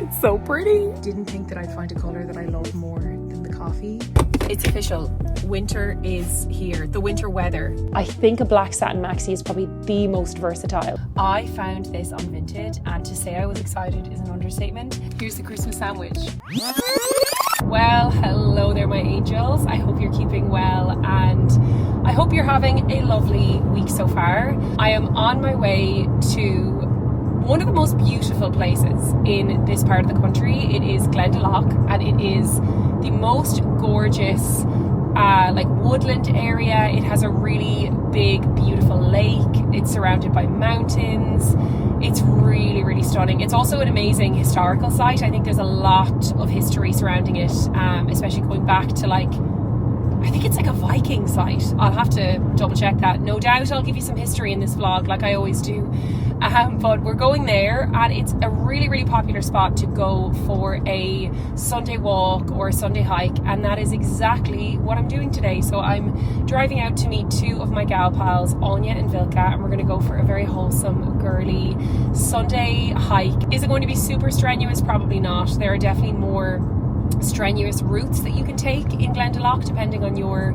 It's so pretty. Didn't think that I'd find a colour that I love more than the coffee. It's official. Winter is here. The winter weather. I think a black satin maxi is probably the most versatile. I found this on Vinted, and to say I was excited is an understatement. Here's the Christmas sandwich. Well, hello there, my angels. I hope you're keeping well, and I hope you're having a lovely week so far. I am on my way to one of the most beautiful places in this part of the country. It is Glendalough, and it is the most gorgeous woodland area. It has a really big, beautiful lake. It's surrounded by mountains. It's really, really stunning. It's also an amazing historical site. I think there's a lot of history surrounding it, especially going back to I think it's like a Viking site. I'll have to double check that. No doubt I'll give you some history in this vlog like I always do. But we're going there, and it's a really, really popular spot to go for a Sunday walk or a Sunday hike, and that is exactly what I'm doing today. So I'm driving out to meet two of my gal pals, Anya and Vilka, and we're going to go for a very wholesome, girly Sunday hike. Is it going to be super strenuous? Probably not. There are definitely more strenuous routes that you can take in Glendalough depending on your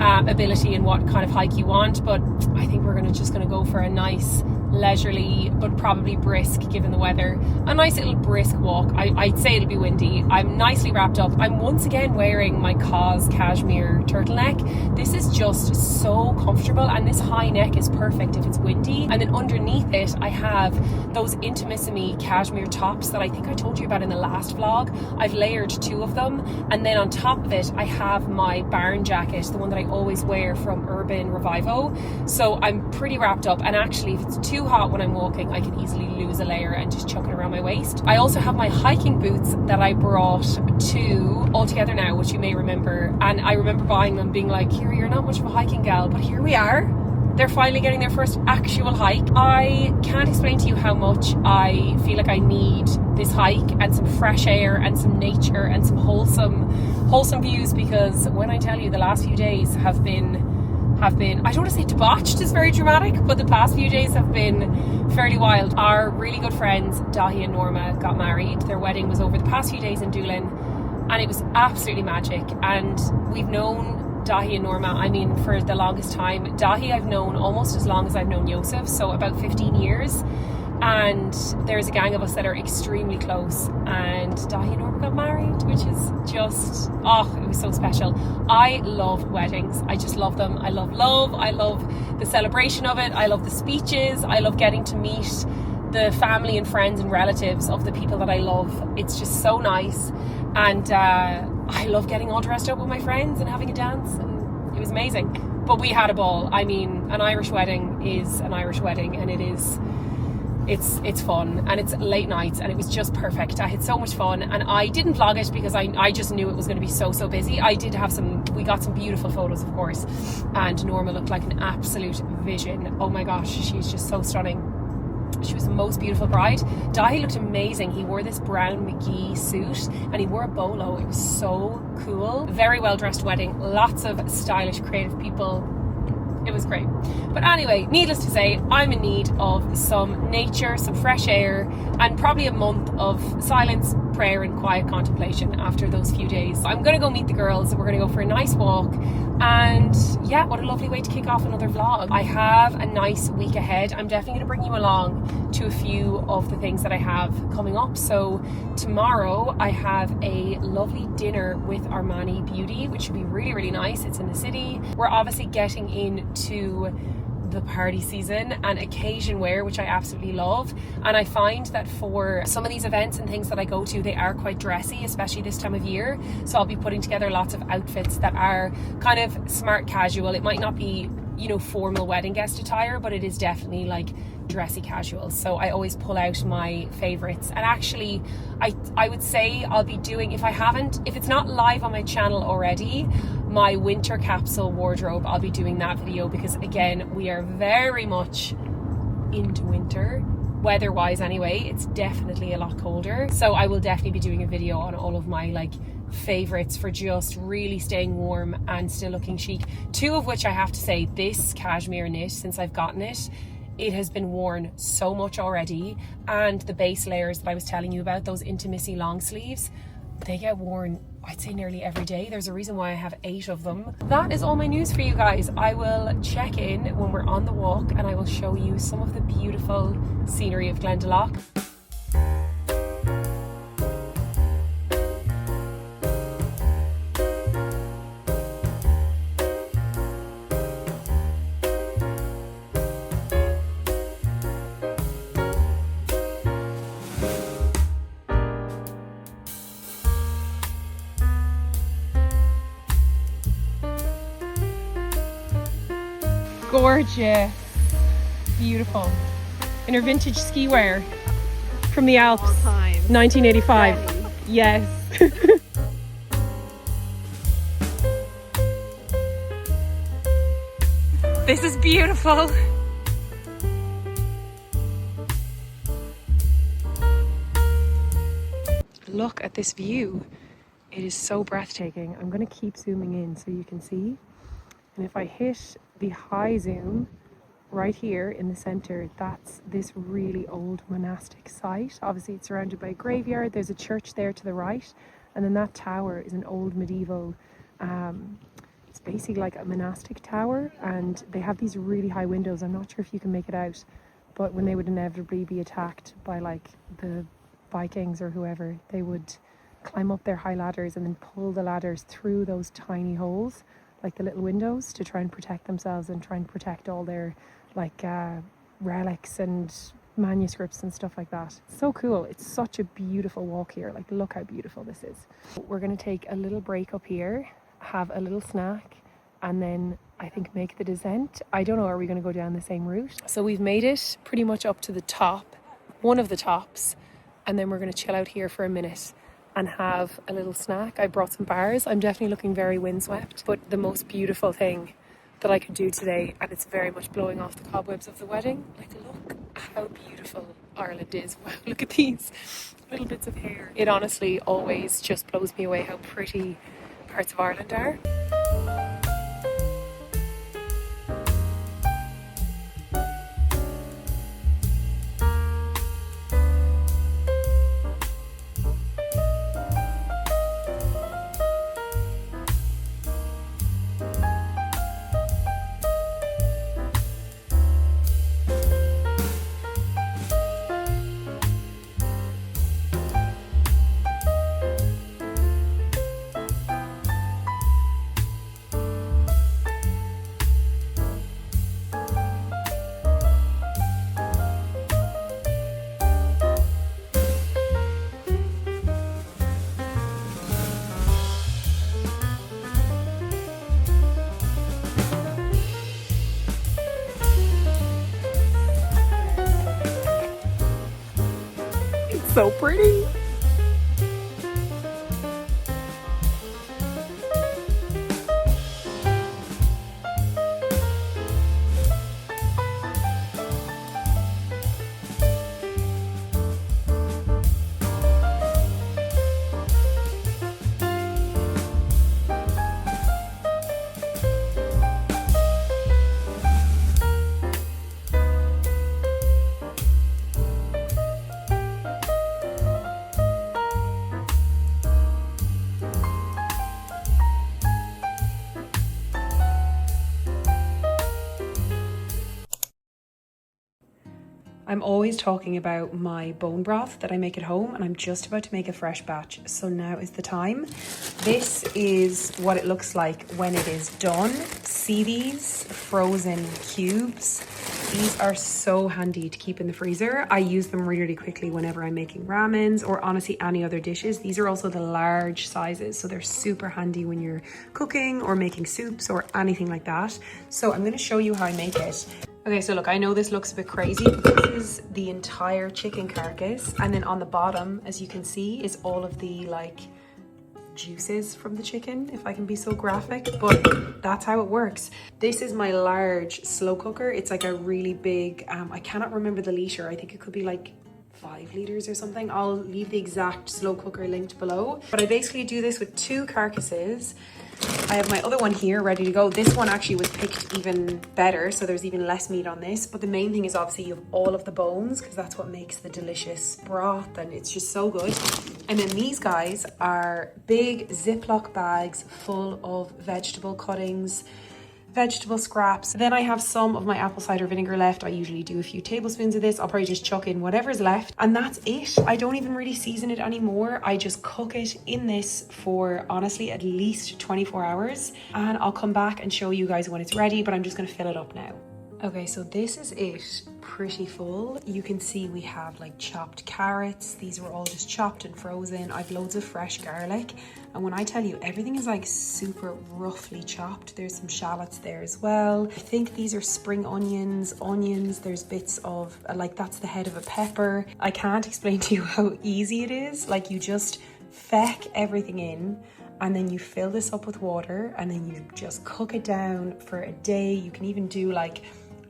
ability and what kind of hike you want, but I think we're just going to go for a nice leisurely but probably brisk, given the weather, a nice little brisk walk. I'd say it'll be windy. I'm nicely wrapped up. I'm once again wearing my Cos cashmere turtleneck. This is just so comfortable, and this high neck is perfect if it's windy. And then underneath it I have those Intimissimi cashmere tops that I think I told you about in the last vlog. I've layered two of them, and then on top of it I have my barn jacket, the one that I always wear from Urban Revivo. So I'm pretty wrapped up, and actually if it's too hot when I'm walking, I can easily lose a layer and just chuck it around my waist. I also have my hiking boots that I brought to All Together Now, which you may remember, and I remember buying them being like, Kira, you're not much of a hiking gal, but here we are. They're finally getting their first actual hike. I can't explain to you how much I feel like I need this hike and some fresh air and some nature and some wholesome views, because when I tell you the last few days have been, I don't want to say debauched, is very dramatic, but the past few days have been fairly wild. Our really good friends, Dahi and Norma, got married. Their wedding was over the past few days in Doolin, and it was absolutely magic. And we've known Dahi and Norma, for the longest time. Dahi I've known almost as long as I've known Yosef, so about 15 years. And there's a gang of us that are extremely close, and Dahi and Norma got married, which is just, it was so special. I love weddings. I just love them. I love love. I love the celebration of it. I love the speeches. I love getting to meet the family and friends and relatives of the people that I love. It's just so nice. And I love getting all dressed up with my friends and having a dance, and it was amazing. But we had a ball. An Irish wedding is an Irish wedding, and it's fun, and it's late nights, and it was just perfect. I had so much fun, and I didn't vlog it because I just knew it was going to be so busy. We got some beautiful photos, of course, and Norma looked like an absolute vision. Oh my gosh, she's just so stunning. She was the most beautiful bride. Dahi looked amazing. He wore this brown McGee suit, and he wore a bolo. It was so cool. Very well dressed wedding. Lots of stylish, creative people. It was great. But anyway, needless to say, I'm in need of some nature, some fresh air, and probably a month of silence, prayer, and quiet contemplation after those few days. I'm going to go meet the girls. We're going to go for a nice walk. And yeah, what a lovely way to kick off another vlog. I have a nice week ahead. I'm definitely going to bring you along to a few of the things that I have coming up. So tomorrow I have a lovely dinner with Armani Beauty, which should be really, really nice. It's in the city. We're obviously getting into the party season and occasion wear, which I absolutely love. And I find that for some of these events and things that I go to, they are quite dressy, especially this time of year. So I'll be putting together lots of outfits that are kind of smart casual. It might not be, formal wedding guest attire, but it is definitely dressy casual. So I always pull out my favorites, and actually I would say I'll be doing, if it's not live on my channel already, my winter capsule wardrobe, I'll be doing that video, because again, we are very much into winter weather wise anyway. It's definitely a lot colder, so I will definitely be doing a video on all of my favorites for just really staying warm and still looking chic. Two of which I have to say, this cashmere knit, since I've gotten it, it has been worn so much already, and the base layers that I was telling you about, those intimacy long sleeves, they get worn, I'd say, nearly every day. There's a reason why I have 8 of them. That is all my news for you guys. I will check in when we're on the walk and I will show you some of the beautiful scenery of Glendalough. Gorgeous, beautiful, in her vintage ski wear from the Alps, 1985. Ready. Yes. This is beautiful. Look at this view. It is so breathtaking. I'm going to keep zooming in so you can see. And if I hit the high zoom right here in the center, that's this really old monastic site. Obviously it's surrounded by a graveyard. There's a church there to the right, and then that tower is an old medieval, it's basically like a monastic tower, and they have these really high windows. I'm not sure if you can make it out, but when they would inevitably be attacked by like the Vikings or whoever, they would climb up their high ladders and then pull the ladders through those tiny holes, like the little windows, to try and protect themselves and try and protect all their like relics and manuscripts and stuff like that. So cool. It's such a beautiful walk here. Like, look how beautiful this is. We're going to take a little break up here, have a little snack, and then I think make the descent. I don't know, are we going to go down the same route? So we've made it pretty much up to the top, one of the tops, and then we're going to chill out here for a minute and have a little snack. I brought some bars. I'm definitely looking very windswept, but the most beautiful thing that I could do today, and it's very much blowing off the cobwebs of the wedding. Like, look how beautiful Ireland is. Wow, look at these little bits of hair. It honestly always just blows me away how pretty parts of Ireland are. So pretty. I'm always talking about my bone broth that I make at home, and I'm just about to make a fresh batch, so now is the time. This is what it looks like when it is done. See these frozen cubes? These are so handy to keep in the freezer. I use them really quickly whenever I'm making ramens or honestly any other dishes. These are also the large sizes, so they're super handy when you're cooking or making soups or anything like that. So I'm going to show you how I make it. Okay, so look, I know this looks a bit crazy. This is the entire chicken carcass, and then on the bottom, as you can see, is all of the like juices from the chicken, if I can be so graphic, but that's how it works. This is my large slow cooker. It's like a really big, I cannot remember the liter. I think it could be like 5 liters or something. I'll leave the exact slow cooker linked below. But I basically do this with 2 carcasses. I have my other one here ready to go. This one actually was picked even better, so there's even less meat on this. But the main thing is obviously you have all of the bones, because that's what makes the delicious broth, and it's just so good. And then these guys are big Ziploc bags full of vegetable cuttings, vegetable scraps. Then I have some of my apple cider vinegar left. I usually do a few tablespoons of this. I'll probably just chuck in whatever's left, and that's it. I don't even really season it anymore. I just cook it in this for honestly at least 24 hours, and I'll come back and show you guys when it's ready, but I'm just going to fill it up now. Okay, so this is it, pretty full. You can see we have like chopped carrots. These were all just chopped and frozen. I've loads of fresh garlic. And when I tell you, everything is like super roughly chopped. There's some shallots there as well. I think these are spring onions. There's bits of, like that's the head of a pepper. I can't explain to you how easy it is. Like you just feck everything in, and then you fill this up with water, and then you just cook it down for a day. You can even do like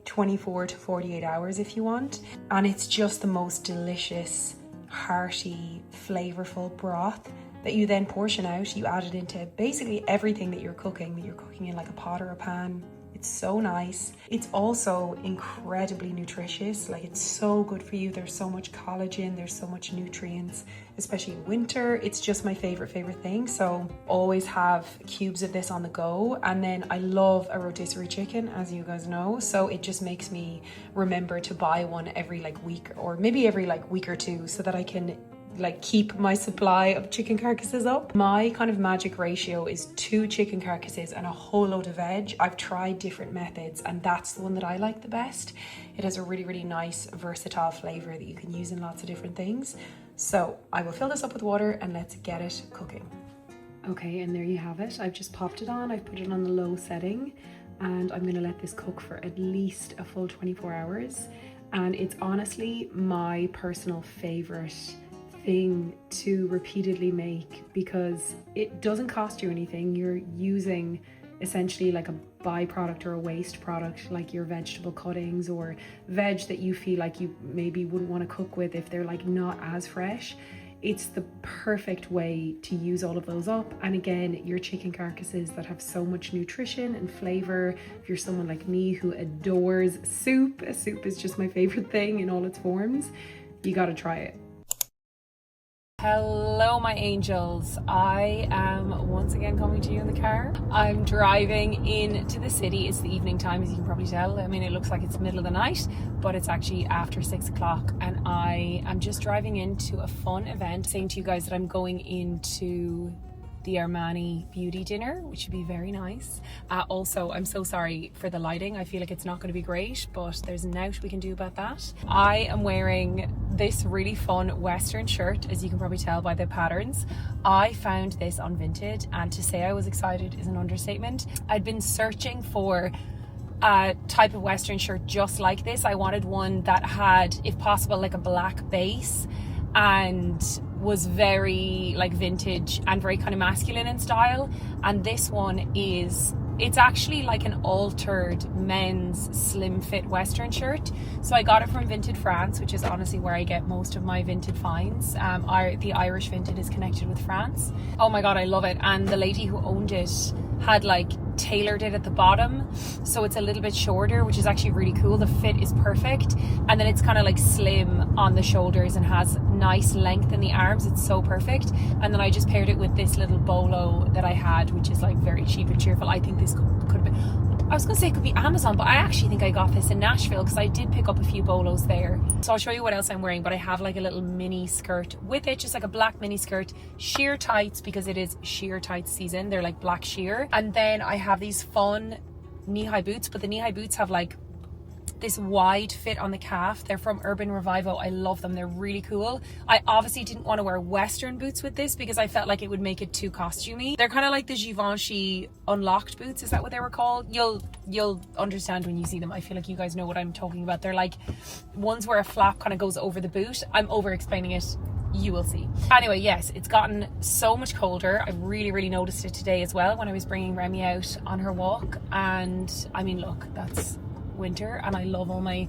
24 to 48 hours if you want, and it's just the most delicious, hearty, flavorful broth that you then portion out. You add it into basically everything that you're cooking in like a pot or a pan. It's so nice. It's also incredibly nutritious. Like it's so good for you. There's so much collagen, there's so much nutrients, especially in winter. It's just my favorite thing. So always have cubes of this on the go. And then I love a rotisserie chicken, as you guys know. So it just makes me remember to buy one every like week, or maybe every like week or two, so that I can like keep my supply of chicken carcasses up. My kind of magic ratio is 2 chicken carcasses and a whole load of veg. I've tried different methods, and that's the one that I like the best. It has a really nice versatile flavor that you can use in lots of different things. So I will fill this up with water and let's get it cooking. Okay, and there you have it. I've just popped it on. I've put it on the low setting, and I'm going to let this cook for at least a full 24 hours. And it's honestly my personal favorite thing to repeatedly make, because it doesn't cost you anything. You're using essentially like a byproduct or a waste product, like your vegetable cuttings or veg that you feel like you maybe wouldn't want to cook with if they're like not as fresh. It's the perfect way to use all of those up. And again, your chicken carcasses that have so much nutrition and flavor. If you're someone like me who adores soup is just my favorite thing in all its forms, you got to try it. Hello my angels, I am once again coming to you in the car. I'm driving into the city. It's the evening time, as you can probably tell. I mean, it looks like it's the middle of the night, but it's actually after 6 o'clock, and I am just driving into a fun event, saying to you guys that I'm going into the Armani beauty dinner, which should be very nice. Also, I'm so sorry for the lighting. I feel like it's not going to be great, but there's nought we can do about that. I am wearing this really fun Western shirt, as you can probably tell by the patterns. I found this on Vinted, and to say I was excited is an understatement. I'd been searching for a type of Western shirt just like this. I wanted one that had, if possible, like a black base and was very like vintage and very kind of masculine in style. And this one it's actually like an altered men's slim fit Western shirt. So I got it from Vinted France, which is honestly where I get most of my Vinted finds. The Irish Vinted is connected with France. Oh my god, I love it. And the lady who owned it had like tailored it at the bottom, so it's a little bit shorter, which is actually really cool. The fit is perfect, and then it's kind of like slim on the shoulders and has nice length in the arms. It's so perfect. And then I just paired it with this little bolo that I had, which is like very cheap and cheerful. I think this could have been, I was gonna say it could be Amazon, but I actually think I got this in Nashville, because I did pick up a few bolos there. So I'll show you what else I'm wearing, but I have like a little mini skirt with it, just like a black mini skirt, sheer tights, because it is sheer tights season. They're like black sheer. And then I have these fun knee-high boots, but the knee-high boots have like this wide fit on the calf. They're from Urban Revival. I love them. They're really cool. I obviously didn't want to wear Western boots with this because I felt like it would make it too costumey. They're kind of like the Givenchy unlocked boots. Is that what they were called? You'll understand when you see them. I feel like you guys know what I'm talking about. They're like ones where a flap kind of goes over the boot. I'm over explaining it. You will see. Anyway, yes, it's gotten so much colder. I really noticed it today as well when I was bringing Remy out on her walk. And I mean, look, that's winter, and I love all my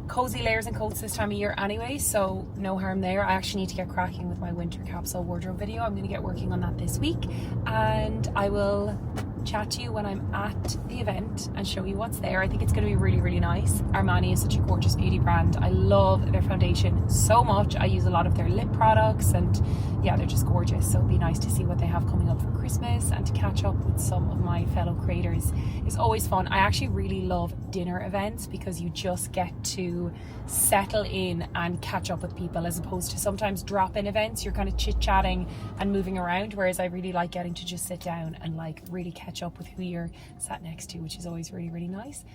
cozy layers and coats this time of year anyway, so no harm there. I actually need to get cracking with my winter capsule wardrobe video. I'm going to get working on that this week, and I will chat to you when I'm at the event and show you what's there. I think it's going to be really, really nice. Armani is such a gorgeous beauty brand. I love their foundation so much. I use a lot of their lip products, and yeah, they're just gorgeous. So it'd be nice to see what they have coming up for Christmas, and to catch up with some of my fellow creators is always fun. I actually really love dinner events because you just get to settle in and catch up with people, as opposed to sometimes drop-in events. You're kind of chit-chatting and moving around, whereas I really like getting to just sit down and like really catch up with who you're sat next to, which is always really, really nice.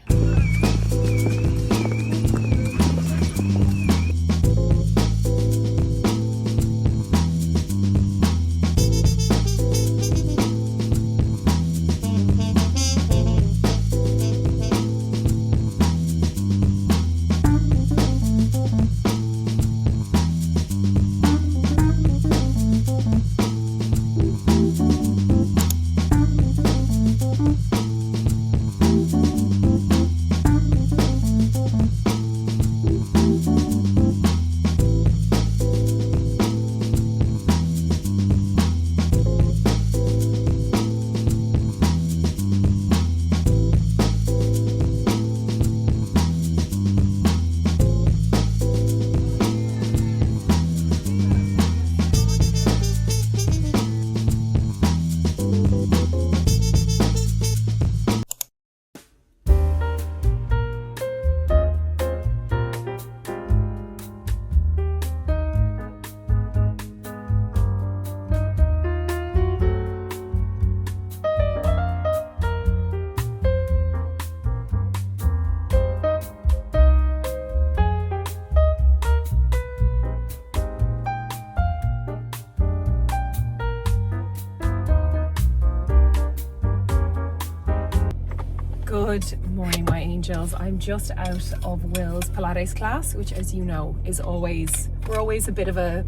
Good morning, my angels. I'm just out of Will's Pilates class, which, as you know, is always, we're always a bit of a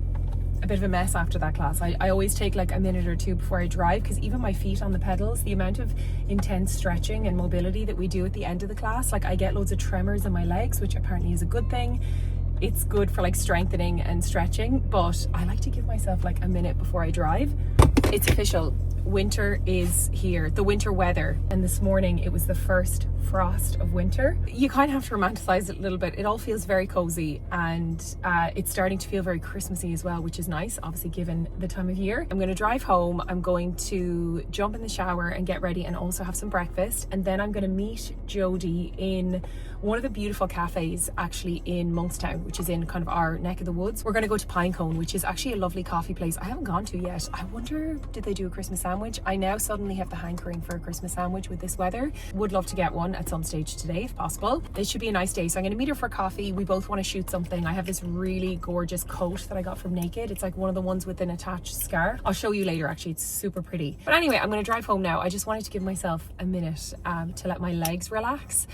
mess after that class. I always take like a minute or two before I drive, because even my feet on the pedals, the amount of intense stretching and mobility that we do at the end of the class, like I get loads of tremors in my legs, which apparently is a good thing. It's good for like strengthening and stretching, but I like to give myself like a minute before I drive. It's official. Winter is here, the winter weather, and this morning it was the first frost of winter. You kind of have to romanticize it a little bit. It all feels very cozy, and it's starting to feel very Christmassy as well, which is nice, obviously given the time of year. I'm going to drive home. I'm going to jump in the shower and get ready and also have some breakfast, and then I'm going to meet Jodie in one of the beautiful cafes actually in Monkstown, which is in kind of our neck of the woods. We're going to go to Pinecone, which is actually a lovely coffee place I haven't gone to yet. I wonder, did they do a Christmas sandwich? I now suddenly have the hankering for a Christmas sandwich with this weather. Would love to get one at some stage today if possible. It should be a nice day, so I'm going to meet her for coffee. We both want to shoot something. I have this really gorgeous coat that I got from Naked. It's like one of the ones with an attached scarf. I'll show you later, actually. It's super pretty. But anyway, I'm going to drive home now. I just wanted to give myself a minute to let my legs relax.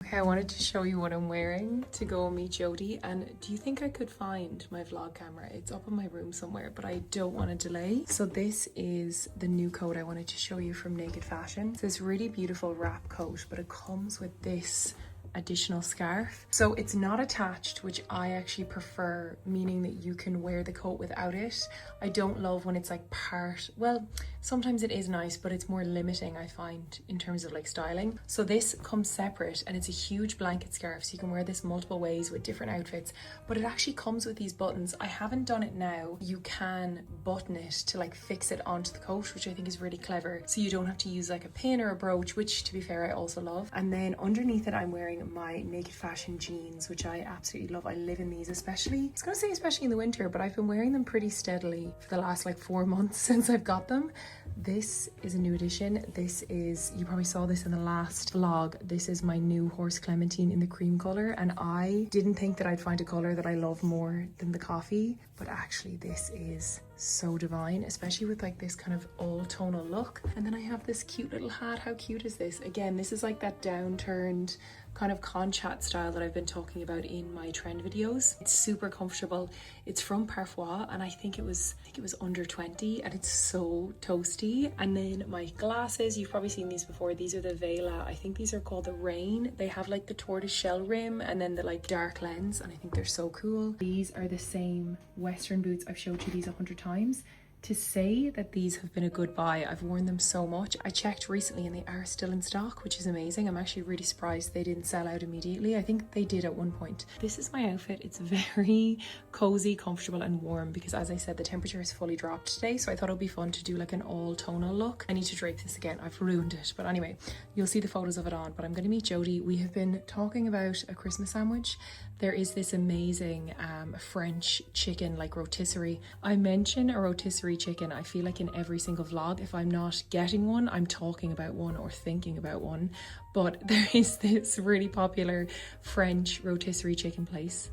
Okay, I wanted to show you what I'm wearing to go meet Jodie, and do you think I could find my vlog camera? It's up in my room somewhere, but I don't want to delay. So this is the new coat I wanted to show you from Naked Fashion. It's this really beautiful wrap coat, but it comes with this additional scarf. So it's not attached, which I actually prefer, meaning that you can wear the coat without it. I don't love when it's like part, well, sometimes it is nice, but it's more limiting, I find, in terms of like styling. So this comes separate, and it's a huge blanket scarf, so you can wear this multiple ways with different outfits, but it actually comes with these buttons. I haven't done it now. You can button it to like fix it onto the coat, which I think is really clever, so you don't have to use like a pin or a brooch, which to be fair I also love. And then underneath it I'm wearing my Naked Fashion jeans, which I absolutely love. I live in these, especially, I was gonna say especially in the winter, but I've been wearing them pretty steadily for the last like 4 months since I've got them. This is a new addition. This is, you probably saw this in the last vlog, this is my new Horse Clementine in the cream color, and I didn't think that I'd find a color that I love more than the coffee, but actually this is so divine, especially with like this kind of all tonal look. And then I have this cute little hat. How cute is this? Again, this is like that downturned kind of conchat style that I've been talking about in my trend videos. It's super comfortable. It's from Parfois, and I think it was under 20, and it's so toasty. And then my glasses, you've probably seen these before. These are the Vela. I think these are called the Rain. They have like the tortoise shell rim and then the like dark lens, and I think they're so cool. These are the same Western boots. I've showed you these 100 times. To say that these have been a good buy, I've worn them so much. I checked recently and they are still in stock, which is amazing. I'm actually really surprised they didn't sell out immediately. I think they did at one point. This is my outfit. It's very cozy, comfortable and warm because, as I said, the temperature has fully dropped today, so I thought it would be fun to do like an all tonal look. I need to drape this again. I've ruined it, but anyway, you'll see the photos of it on. But I'm going to meet Jodie. We have been talking about a Christmas sandwich. There is this amazing French chicken like rotisserie. I mention a rotisserie chicken, I feel like in every single vlog. If I'm not getting one, I'm talking about one or thinking about one. But there is this really popular French rotisserie chicken place,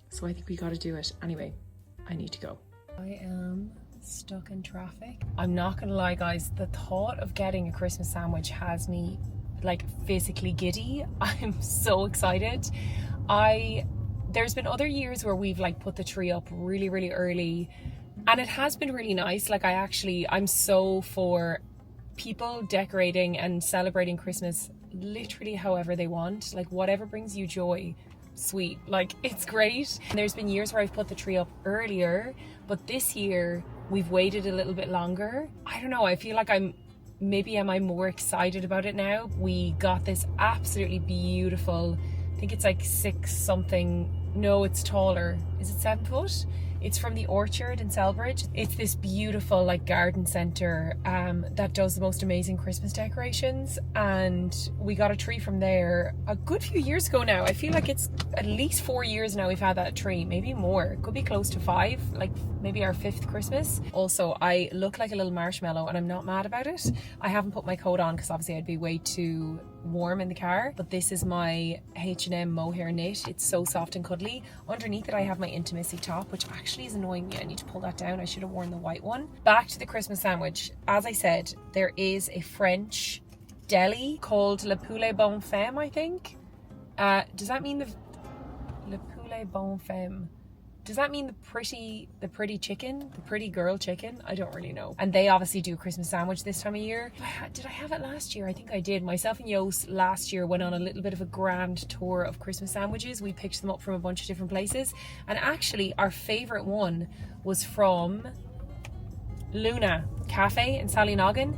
so I think we got to do it. Anyway, I need to go. I am stuck in traffic. I'm not gonna lie guys, the thought of getting a Christmas sandwich has me like physically giddy. I'm so excited. There's been other years where we've like put the tree up really early, and it has been really nice. Like I'm so for people decorating and celebrating Christmas literally however they want, like whatever brings you joy, sweet, like it's great. And there's been years where I've put the tree up earlier, but this year we've waited a little bit longer. I don't know, I feel like am I more excited about it now. We got this absolutely beautiful, I think it's like 6 something, no it's taller, is it 7 foot? It's from the Orchard in Selbridge. It's this beautiful like garden centre that does the most amazing Christmas decorations, and we got a tree from there a good few years ago now. I feel like it's at least 4 years now we've had that tree, maybe more. It could be close to 5, like maybe our 5th Christmas. Also, I look like a little marshmallow and I'm not mad about it. I haven't put my coat on because obviously I'd be way too warm in the car, but this is my H&M mohair knit. It's so soft and cuddly. Underneath it I have my intimacy top, which actually is annoying me. I need to pull that down. I should have worn the white one. Back to the Christmas sandwich. As I said, there is a French deli called Le Poulet Bon Femme, I think. Does that mean Le Poulet Bon Femme? Does that mean the pretty chicken, the pretty girl chicken? I don't really know. And they obviously do a Christmas sandwich this time of year. Did I have it last year? I think I did. Myself and Jos last year went on a little bit of a grand tour of Christmas sandwiches. We picked them up from a bunch of different places. And actually our favorite one was from Luna Cafe in Sallynoggin.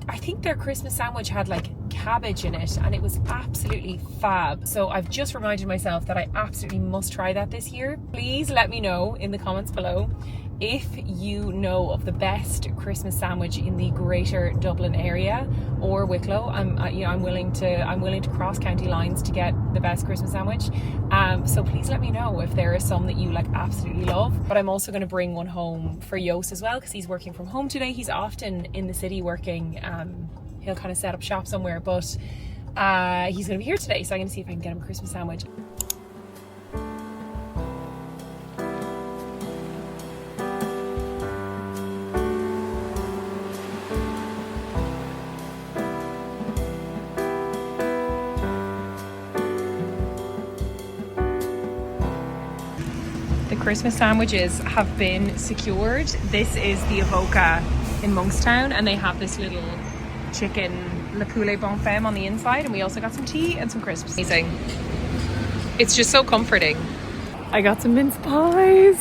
I think their Christmas sandwich had like cabbage in it and it was absolutely fab. So I've just reminded myself that I absolutely must try that this year. Please let me know in the comments below if you know of the best Christmas sandwich in the greater Dublin area or Wicklow. I'm willing to cross county lines to get the best Christmas sandwich. So please let me know if there are some that you like absolutely love. But I'm also going to bring one home for Jos as well because he's working from home today. He's often in the city working. He'll kind of set up shop somewhere, but he's going to be here today, so I'm going to see if I can get him a Christmas sandwich. The Christmas sandwiches have been secured. This is the Avoca in Monkstown, and they have this little chicken Le Poulet Bon Femme on the inside, and we also got some tea and some crisps. Amazing. It's just so comforting. I got some mince pies.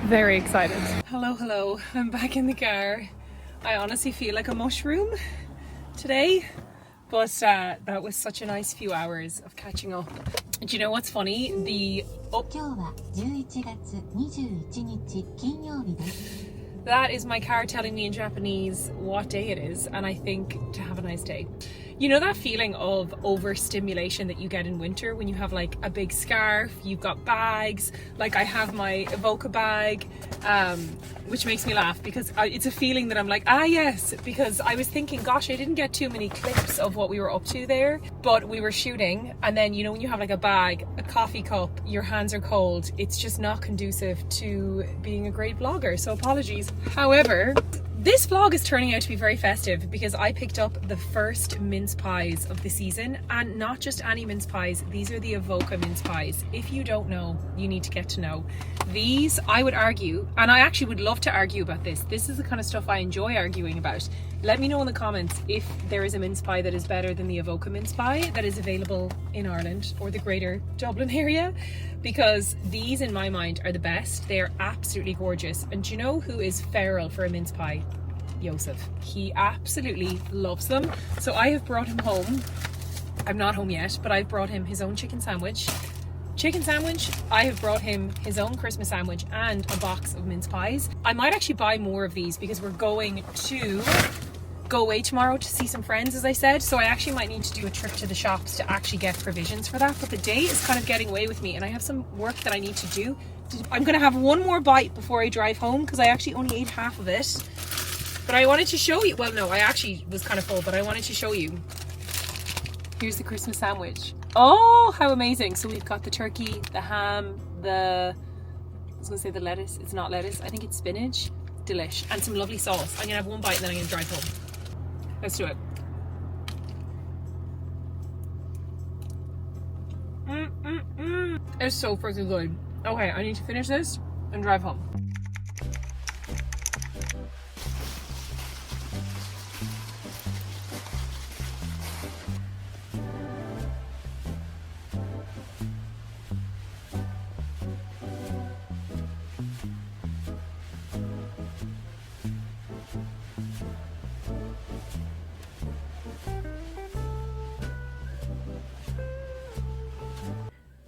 Very excited. Hello. I'm back in the car. I honestly feel like a mushroom today, but that was such a nice few hours of catching up. Do you know what's funny? That is my car telling me in Japanese what day it is, and I think to have a nice day. You know that feeling of overstimulation that you get in winter when you have like a big scarf, you've got bags, like I have my Evoca bag, which makes me laugh because it's a feeling that I'm like, yes, because I was thinking, gosh, I didn't get too many clips of what we were up to there, but we were shooting, and then you know when you have like a bag, a coffee cup, your hands are cold, it's just not conducive to being a great vlogger, so apologies. However, This vlog is turning out to be very festive because I picked up the first mince pies of the season, and not just any mince pies, these are the Avoca mince pies. If you don't know, you need to get to know. These, I would argue, and I actually would love to argue about this. This is the kind of stuff I enjoy arguing about. Let me know in the comments if there is a mince pie that is better than the Avoca mince pie that is available in Ireland or the greater Dublin area, because these in my mind are the best. They are absolutely gorgeous. And do you know who is feral for a mince pie? Joseph. He absolutely loves them. So I have brought him home. I'm not home yet, but I've brought him his own chicken sandwich. I have brought him his own Christmas sandwich and a box of mince pies. I might actually buy more of these because we're going to go away tomorrow to see some friends, as I said. So I actually might need to do a trip to the shops to actually get provisions for that. But the day is kind of getting away with me and I have some work that I need to do. I'm going to have one more bite before I drive home because I actually only ate half of it. But I wanted to show you, well no, I actually was kind of full, but I wanted to show you. Here's the Christmas sandwich. Oh, how amazing. So we've got the turkey, the ham, I was gonna say the lettuce. It's not lettuce, I think it's spinach. Delish. And some lovely sauce. I'm gonna have one bite and then I'm gonna drive home. Let's do it. It's so freaking good. Okay, I need to finish this and drive home.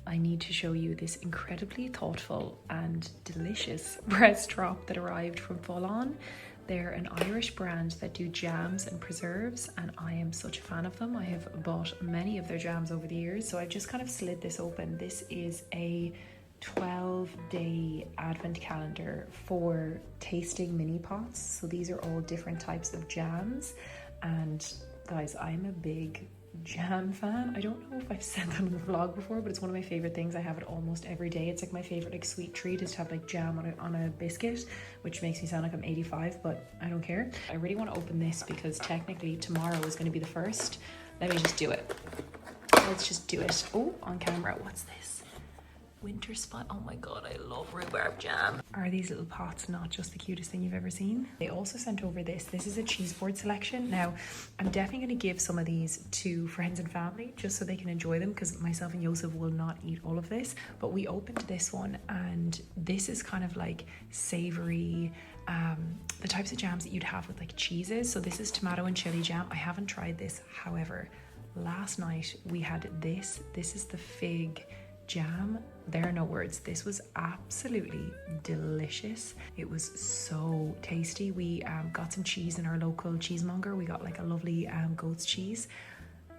I need to show you this incredibly thoughtful and delicious breast drop that arrived from Full On. They're an Irish brand that do jams and preserves, and I am such a fan of them. I have bought many of their jams over the years, so I've just kind of slid this open. This is a 12-day advent calendar for tasting mini pots. So these are all different types of jams, and guys, I'm a big jam fan. I don't know if I've said that in the vlog before, but it's one of my favorite things. I have it almost every day. It's like my favorite like sweet treat is to have like jam on a biscuit, which makes me sound like I'm 85, but I don't care. I really want to open this because technically tomorrow is going to be the first. Let me just do it. Let's just do it. Oh, on camera. What's this? Winter spot. Oh my god, I love rhubarb jam. Are these little pots not just the cutest thing you've ever seen? They also sent over this is a cheese board selection. Now I'm definitely going to give some of these to friends and family just so they can enjoy them, because myself and Joseph will not eat all of this. But we opened this one and this is kind of like savory, the types of jams that you'd have with like cheeses. So this is tomato and chili jam. I haven't tried this, however last night we had this is the fig jam. There are no words. This was absolutely delicious. It was so tasty. We got some cheese in our local cheesemonger. We got like a lovely goat's cheese.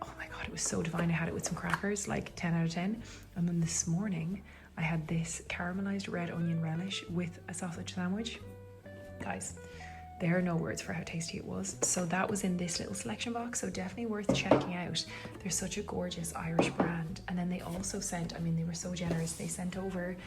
Oh my god, it was so divine. I had it with some crackers, like 10 out of 10. And then this morning I had this caramelized red onion relish with a sausage sandwich. Guys, there are no words for how tasty it was. So that was in this little selection box, so definitely worth checking out. They're such a gorgeous Irish brand. And then they also sent, I mean, they were so generous, they sent over,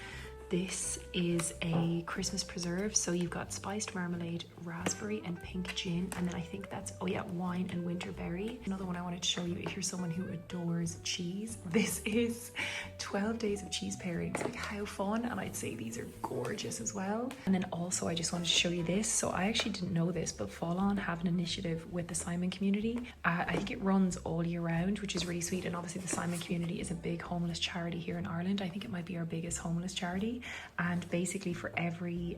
this is a Christmas preserve. So you've got spiced marmalade, raspberry and pink gin, and then I think that's, oh yeah, wine and winter berry. Another one I wanted to show you if you're someone who adores cheese. This is 12 days of cheese pairings. Like, how fun. And I'd say these are gorgeous as well. And then also I just wanted to show you this. So I actually didn't know this, but Full On have an initiative with the Simon community. I think it runs all year round, which is really sweet. And obviously the Simon community is a big homeless charity here in Ireland. I think it might be our biggest homeless charity. And basically for every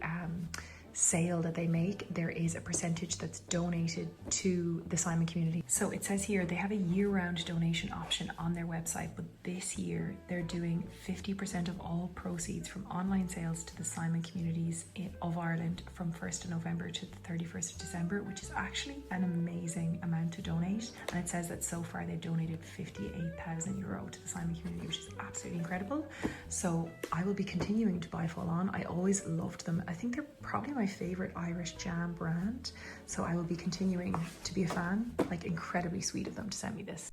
sale that they make, there is a percentage that's donated to the Simon community. So it says here they have a year-round donation option on their website, but this year they're doing 50% of all proceeds from online sales to the Simon communities of Ireland from 1st of November to the 31st of December, which is actually an amazing amount to donate. And it says that so far they've donated €58,000 to the Simon community, which is absolutely incredible. So I will be continuing to buy Full On. I always loved them. I think they're probably my favorite Irish jam brand, so I will be continuing to be a fan. Like, incredibly sweet of them to send me this.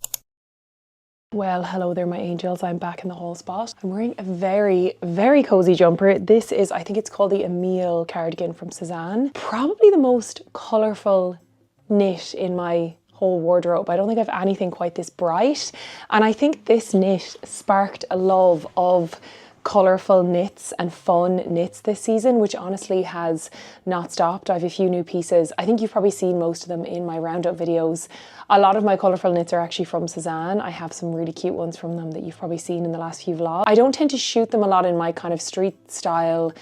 Well, hello there, my angels. I'm back in the whole spot. I'm wearing a very, very cozy jumper. This is, I think it's called the Emile cardigan from Cézanne. Probably the most colourful knit in my whole wardrobe. I don't think I have anything quite this bright. And I think this knit sparked a love of colourful knits and fun knits this season, which honestly has not stopped. I have a few new pieces. I think you've probably seen most of them in my roundup videos. A lot of my colourful knits are actually from Cézanne. I have some really cute ones from them that you've probably seen in the last few vlogs. I don't tend to shoot them a lot in my kind of street style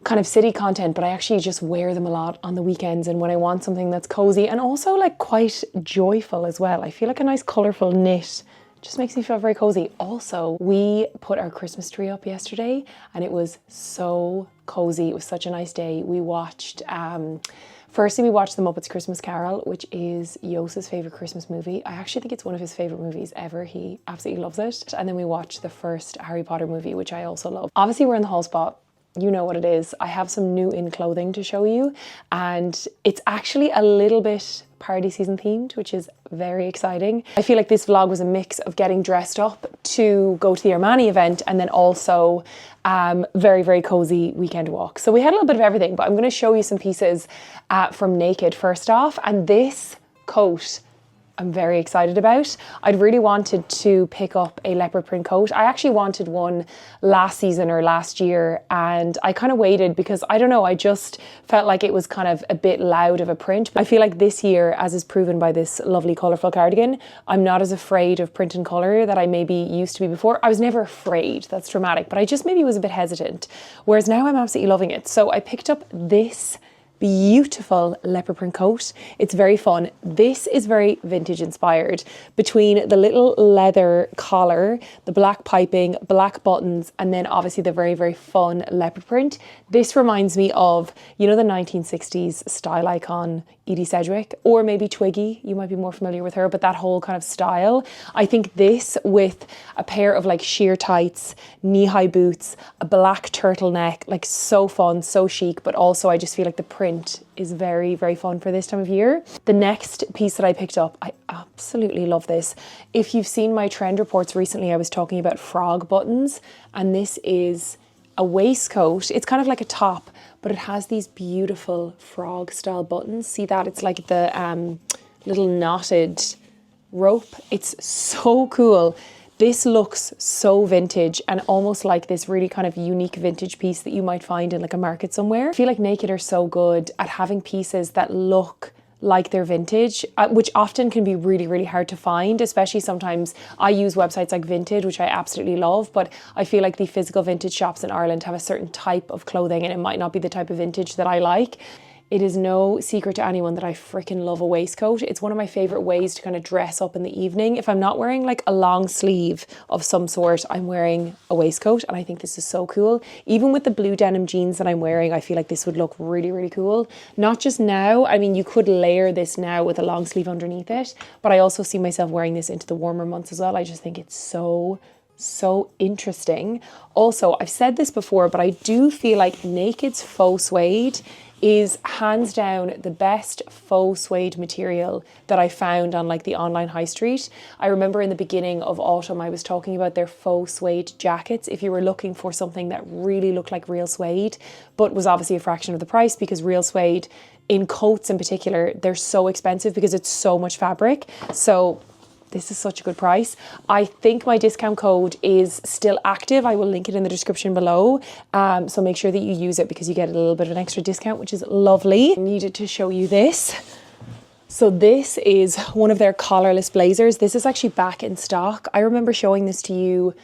kind of city content, but I actually just wear them a lot on the weekends and when I want something that's cozy and also like quite joyful as well. I feel like a nice colourful knit just makes me feel very cozy. Also, we put our Christmas tree up yesterday and it was so cozy. It was such a nice day. We watched, firstly we watched The Muppets Christmas Carol, which is Yos's favourite Christmas movie. I actually think it's one of his favourite movies ever. He absolutely loves it. And then we watched the first Harry Potter movie, which I also love. Obviously we're in the whole spot. You know what it is. I have some new in clothing to show you and it's actually a little bit party season themed, which is very exciting. I feel like this vlog was a mix of getting dressed up to go to the Armani event and then also very, very cozy weekend walk. So we had a little bit of everything, but I'm going to show you some pieces from Naked first off. And this coat I'm very excited about. I'd really wanted to pick up a leopard print coat. I actually wanted one last season or last year and I kind of waited because I don't know, I just felt like it was kind of a bit loud of a print. I feel like this year, as is proven by this lovely colourful cardigan, I'm not as afraid of print and colour that I maybe used to be before. I was never afraid, that's dramatic, but I just maybe was a bit hesitant. Whereas now I'm absolutely loving it. So I picked up this beautiful leopard print coat. It's very fun. This is very vintage inspired between the little leather collar, the black piping, black buttons, and then obviously the very, very fun leopard print. This reminds me of, you know, the 1960s style icon Edie Sedgwick, or maybe Twiggy, you might be more familiar with her, but that whole kind of style. I think this with a pair of like sheer tights, knee-high boots, a black turtleneck, like so fun, so chic, but also I just feel like the print is very, very fun for this time of year. The next piece that I picked up, I absolutely love this. If you've seen my trend reports recently, I was talking about frog buttons, and this is a waistcoat. It's kind of like a top, but it has these beautiful frog style buttons. See that? It's like the little knotted rope. It's so cool. This looks so vintage and almost like this really kind of unique vintage piece that you might find in like a market somewhere. I feel like Naked are so good at having pieces that look like they're vintage, which often can be really, really hard to find, especially sometimes I use websites like Vinted, which I absolutely love, but I feel like the physical vintage shops in Ireland have a certain type of clothing and it might not be the type of vintage that I like. It is no secret to anyone that I freaking love a waistcoat. It's one of my favorite ways to kind of dress up in the evening. If I'm not wearing like a long sleeve of some sort, I'm wearing a waistcoat and I think this is so cool. Even with the blue denim jeans that I'm wearing, I feel like this would look really, really cool. Not just now, I mean, you could layer this now with a long sleeve underneath it, but I also see myself wearing this into the warmer months as well. I just think it's so interesting. Also, I've said this before, but I do feel like Naked's faux suede is hands down the best faux suede material that I found on like the online high street. I remember in the beginning of autumn, I was talking about their faux suede jackets. If you were looking for something that really looked like real suede, but was obviously a fraction of the price, because real suede in coats in particular, they're so expensive because it's so much fabric. So this is such a good price. I think my discount code is still active. I will link it in the description below. So make sure that you use it because you get a little bit of an extra discount, which is lovely. I needed to show you this. So this is one of their collarless blazers. This is actually back in stock. I remember showing this to you,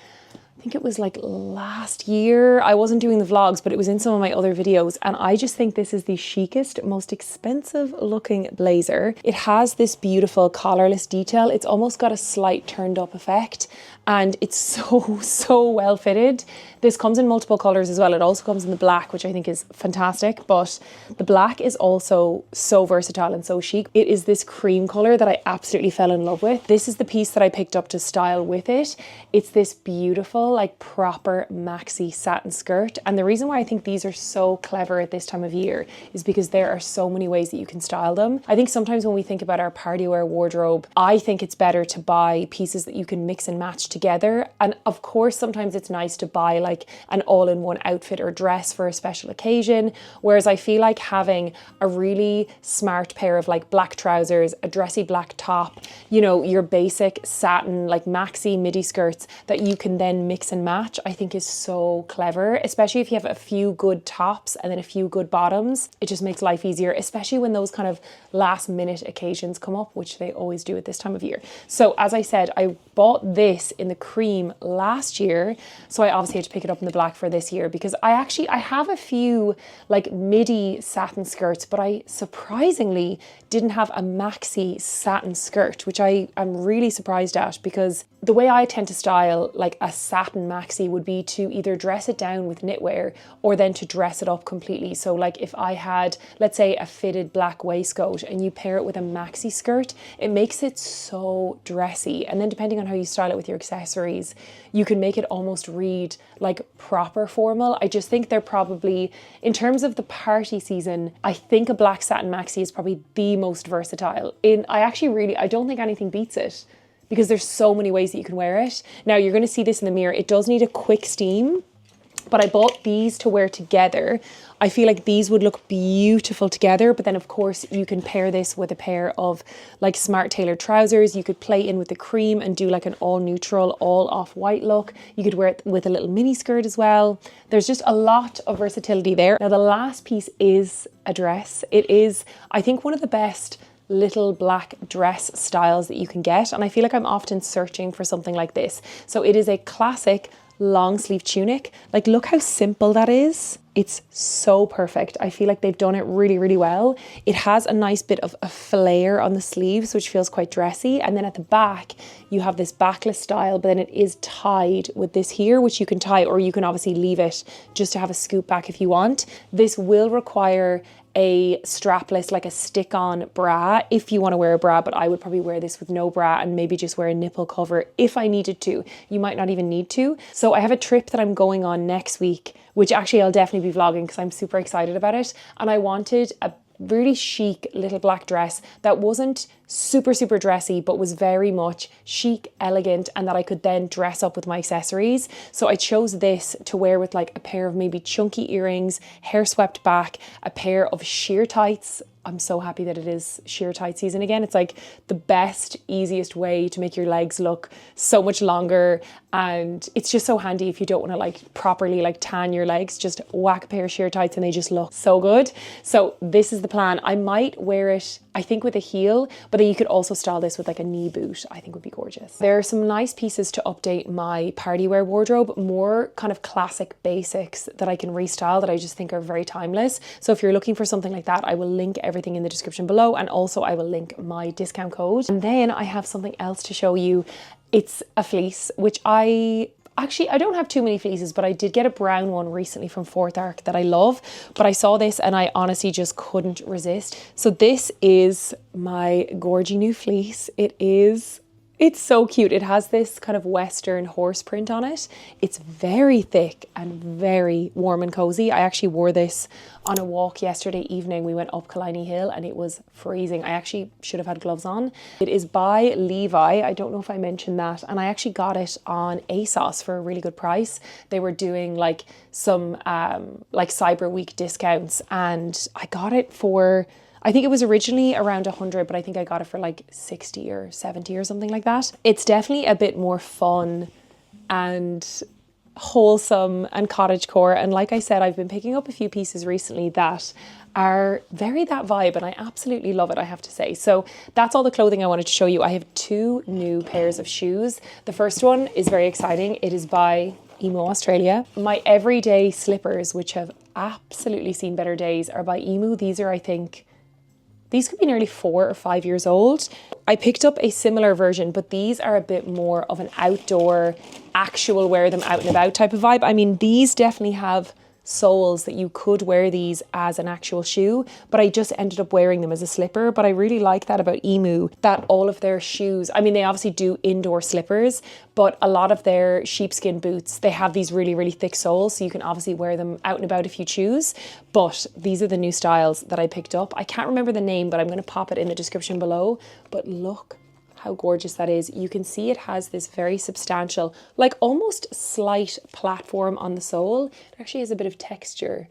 I think it was like last year. I wasn't doing the vlogs, but it was in some of my other videos. And I just think this is the chicest, most expensive looking blazer. It has this beautiful collarless detail. It's almost got a slight turned up effect. And it's so well fitted. This comes in multiple colors as well. It also comes in the black, which I think is fantastic, but the black is also so versatile and so chic. It is this cream color that I absolutely fell in love with. This is the piece that I picked up to style with it. It's this beautiful like proper maxi satin skirt. And the reason why I think these are so clever at this time of year is because there are so many ways that you can style them. I think sometimes when we think about our party wear wardrobe, I think it's better to buy pieces that you can mix and match together. And of course, sometimes it's nice to buy like an all-in-one outfit or dress for a special occasion. Whereas I feel like having a really smart pair of like black trousers, a dressy black top, you know, your basic satin like maxi midi skirts that you can then mix and match, I think is so clever, especially if you have a few good tops and then a few good bottoms. It just makes life easier, especially when those kind of last minute occasions come up, which they always do at this time of year. So as I said, I bought this in the cream last year, so I obviously had to pick it up in the black for this year because I have a few like midi satin skirts, but I surprisingly didn't have a maxi satin skirt, which I am really surprised at, because the way I tend to style like a satin maxi would be to either dress it down with knitwear or then to dress it up completely. So like if I had, let's say, a fitted black waistcoat and you pair it with a maxi skirt, it makes it so dressy. And then depending on how you style it with your accessories, you can make it almost read like proper formal. I just think they're probably, in terms of the party season, I think a black satin maxi is probably the most versatile. I don't think anything beats it, because there's so many ways that you can wear it. Now you're going to see this in the mirror. It does need a quick steam, but I bought these to wear together. I feel like these would look beautiful together, but then of course you can pair this with a pair of like smart tailored trousers. You could play in with the cream and do like an all neutral, all off-white look. You could wear it with a little mini skirt as well. There's just a lot of versatility there. Now the last piece is a dress. It is, I think, one of the best little black dress styles that you can get, and I feel like I'm often searching for something like this. So it is a classic long sleeve tunic. Like, look how simple that is. It's so perfect. I feel like they've done it really, really well. It has a nice bit of a flare on the sleeves, which feels quite dressy. And then at the back, you have this backless style, but then it is tied with this here, which you can tie, or you can obviously leave it just to have a scoop back if you want. This will require a strapless, like a stick-on bra if you want to wear a bra, but I would probably wear this with no bra and maybe just wear a nipple cover if I needed to. You might not even need to. So I have a trip that I'm going on next week, which actually I'll definitely be vlogging because I'm super excited about it. And I wanted a really chic little black dress that wasn't super, super dressy, but was very much chic, elegant, and that I could then dress up with my accessories. So I chose this to wear with like a pair of maybe chunky earrings, hair swept back, a pair of sheer tights. I'm so happy that it is sheer tight season again. It's like the best, easiest way to make your legs look so much longer. And it's just so handy if you don't want to like properly like tan your legs, just whack a pair of sheer tights and they just look so good. So this is the plan. I might wear it, I think, with a heel, but then you could also style this with like a knee boot. I think would be gorgeous. There are some nice pieces to update my party wear wardrobe, more kind of classic basics that I can restyle that I just think are very timeless. So if you're looking for something like that, I will link everything in the description below, and also I will link my discount code. And then I have something else to show you. It's a fleece, which I don't have too many fleeces, but I did get a brown one recently from Fourth Arc that I love. But I saw this and I honestly just couldn't resist. So this is my gorgy new fleece. It's so cute. It has this kind of Western horse print on it. It's very thick and very warm and cozy. I actually wore this on a walk yesterday evening. We went up Killiney Hill and it was freezing. I actually should have had gloves on. It is by Levi. I don't know if I mentioned that. And I actually got it on ASOS for a really good price. They were doing like some like Cyber Week discounts, and I got it for, I think it was originally around 100, but I think I got it for like 60 or 70 or something like that. It's definitely a bit more fun and wholesome and cottagecore. And like I said, I've been picking up a few pieces recently that are very that vibe, and I absolutely love it, I have to say. So that's all the clothing I wanted to show you. I have 2 new pairs of shoes. The first one is very exciting. It is by Emo Australia. My everyday slippers, which have absolutely seen better days, are by Emu. These are, I think, these could be nearly 4 or 5 years old. I picked up a similar version, but these are a bit more of an outdoor, actual wear them out and about type of vibe. I mean, these definitely have soles that you could wear these as an actual shoe, but I just ended up wearing them as a slipper. But I really like that about Emu, that all of their shoes, I mean, they obviously do indoor slippers, but a lot of their sheepskin boots, they have these really, really thick soles, so you can obviously wear them out and about if you choose. But these are the new styles that I picked up. I can't remember the name, but I'm going to pop it in the description below. But look how gorgeous that is. You can see it has this very substantial, like almost slight platform on the sole. It actually has a bit of texture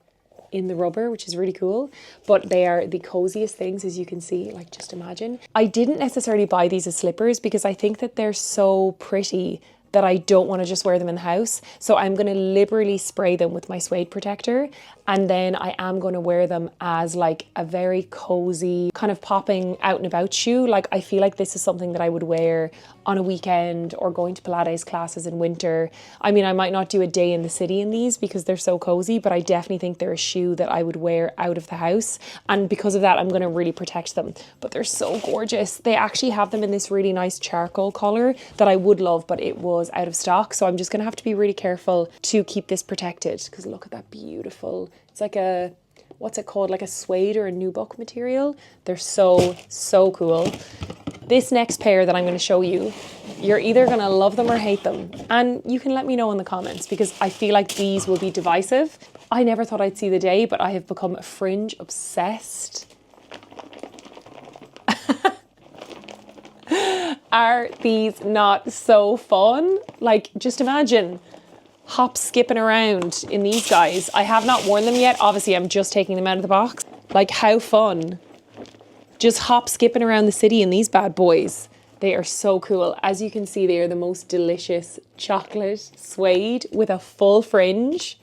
in the rubber, which is really cool. But they are the coziest things, as you can see, like just imagine. I didn't necessarily buy these as slippers because I think that they're so pretty that I don't want to just wear them in the house. So I'm going to liberally spray them with my suede protector, and then I am going to wear them as like a very cozy kind of popping out and about shoe. Like I feel like this is something that I would wear on a weekend or going to Pilates classes in winter. I mean, I might not do a day in the city in these because they're so cozy, but I definitely think they're a shoe that I would wear out of the house. And because of that, I'm going to really protect them. But they're so gorgeous. They actually have them in this really nice charcoal color that I would love, but it was out of stock. So I'm just going to have to be really careful to keep this protected, because look at that beautiful, it's like a, what's it called? Like a suede or a nubuck material. They're so, so cool. This next pair that I'm going to show you, you're either going to love them or hate them. And you can let me know in the comments, because I feel like these will be divisive. I never thought I'd see the day, but I have become fringe obsessed. Are these not so fun? Like, just imagine hop skipping around in these guys. I have not worn them yet. Obviously, I'm just taking them out of the box. Like, how fun. Just hop skipping around the city in these bad boys. They are so cool. As you can see, they are the most delicious chocolate suede with a full fringe.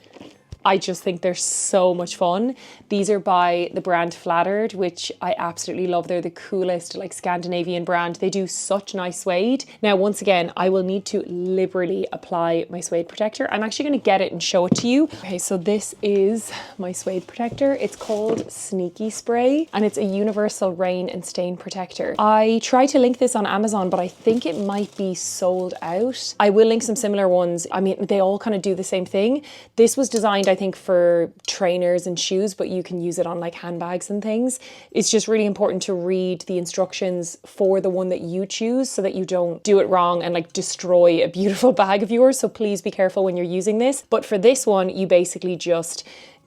I just think they're so much fun. These are by the brand Flattered, which I absolutely love. They're the coolest, like, Scandinavian brand. They do such nice suede. Now, once again, I will need to liberally apply my suede protector. I'm actually going to get it and show it to you. Okay, so this is my suede protector. It's called Sneaky Spray, and it's a universal rain and stain protector. I tried to link this on Amazon, but I think it might be sold out. I will link some similar ones. I mean, they all kind of do the same thing. This was designed, I think, for trainers and shoes, but you can use it on like handbags and things. It's just really important to read the instructions for the one that you choose so that you don't do it wrong and like destroy a beautiful bag of yours. So please be careful when you're using this. But for this one, you basically just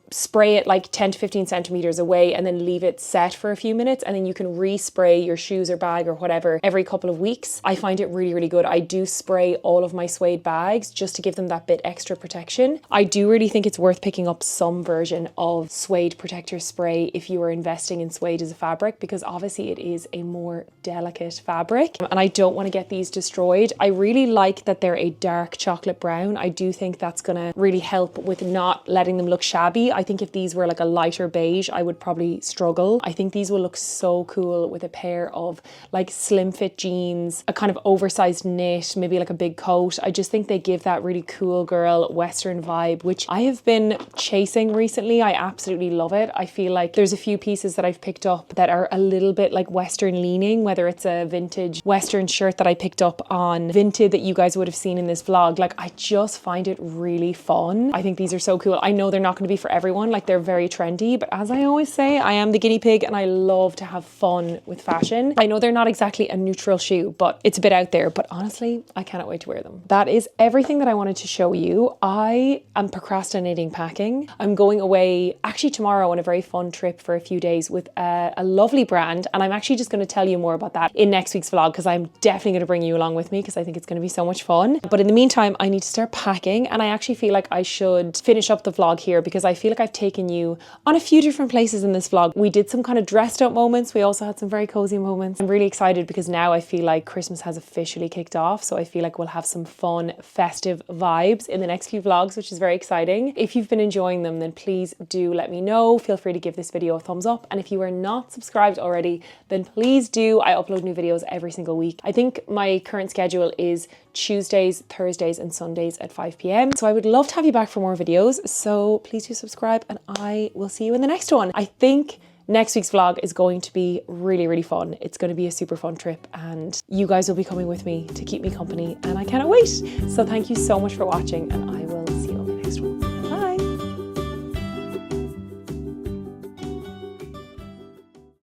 spray it like 10 to 15 centimeters away and then leave it set for a few minutes, and then you can respray your shoes or bag or whatever every couple of weeks. I find it really, really good. I do spray all of my suede bags just to give them that bit extra protection. I do really think it's worth picking up some version of suede protector spray if you are investing in suede as a fabric, because obviously it is a more delicate fabric and I don't want to get these destroyed. I really like that they're a dark chocolate brown. I do think that's going to really help with not letting them look shabby. I think if these were like a lighter beige, I would probably struggle. I think these will look so cool with a pair of like slim fit jeans, a kind of oversized knit, maybe like a big coat. I just think they give that really cool girl Western vibe, which I have been chasing recently. I absolutely love it. I feel like there's a few pieces that I've picked up that are a little bit like Western leaning, whether it's a vintage Western shirt that I picked up on Vinted that you guys would have seen in this vlog. Like, I just find it really fun. I think these are so cool. I know they're not going to be for everyone, like they're very trendy, but as I always say, I am the guinea pig and I love to have fun with fashion. I know they're not exactly a neutral shoe, but it's a bit out there, but honestly, I cannot wait to wear them. That is everything that I wanted to show you. I am procrastinating packing. I'm going away actually tomorrow on a very fun trip for a few days with a lovely brand, and I'm actually just going to tell you more about that in next week's vlog, because I'm definitely going to bring you along with me because I think it's going to be so much fun. But in the meantime, I need to start packing, and I actually feel like I should finish up the vlog here because I feel like I've taken you on a few different places in this vlog. We did some kind of dressed up moments. We also had some very cozy moments. I'm really excited because now I feel like Christmas has officially kicked off. So I feel like we'll have some fun, festive vibes in the next few vlogs, which is very exciting. If you've been enjoying them, then please do let me know. Feel free to give this video a thumbs up. And if you are not subscribed already, then please do. I upload new videos every single week. I think my current schedule is Tuesdays, Thursdays, and Sundays at 5 p.m. So I would love to have you back for more videos. So please do subscribe and I will see you in the next one. I think next week's vlog is going to be really, really fun. It's going to be a super fun trip and you guys will be coming with me to keep me company and I cannot wait. So thank you so much for watching and I